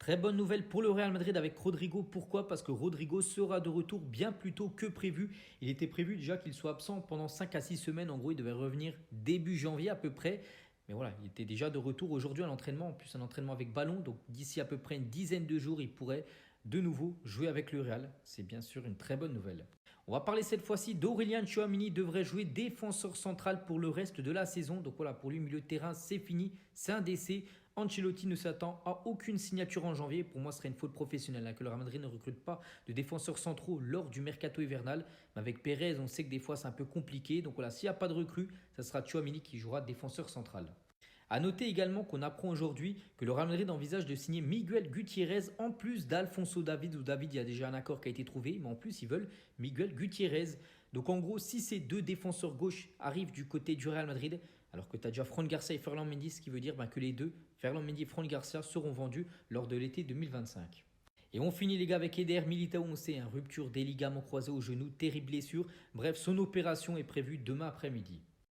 Très bonne nouvelle pour le Real Madrid avec Rodrigo. Pourquoi? Parce que Rodrigo sera de retour bien plus tôt que prévu. Il était prévu déjà qu'il soit absent pendant 5 à 6 semaines. En gros, il devait revenir début janvier à peu près. Mais voilà, il était déjà de retour aujourd'hui à l'entraînement. En plus, un entraînement avec ballon. Donc d'ici à peu près une dizaine de jours, il pourrait de nouveau jouer avec le Real. C'est bien sûr une très bonne nouvelle. On va parler cette fois-ci d'Aurélien Tchouaméni. Devrait jouer défenseur central pour le reste de la saison. Donc voilà, pour lui, milieu de terrain, c'est fini. C'est un décès. Ancelotti ne s'attend à aucune signature en janvier. Pour moi, ce serait une faute professionnelle que le Real Madrid ne recrute pas de défenseurs centraux lors du mercato hivernal. Mais avec Pérez, on sait que des fois, c'est un peu compliqué. Donc voilà, s'il n'y a pas de recrue, ça sera Tchouaméni qui jouera défenseur central. A noter également qu'on apprend aujourd'hui que le Real Madrid envisage de signer Miguel Gutiérrez en plus d'Alfonso David, où David, il y a déjà un accord qui a été trouvé, mais en plus ils veulent Miguel Gutiérrez. Donc en gros, si ces deux défenseurs gauche arrivent du côté du Real Madrid, alors que tu as déjà Fran Garcia et Ferland Mendy, ce qui veut dire que les deux, Ferland Mendy et Fran Garcia, seront vendus lors de l'été 2025. Et on finit les gars avec Eder Militao, on sait, rupture des ligaments croisés au genou, terrible blessure. Bref, son opération est prévue demain après-midi.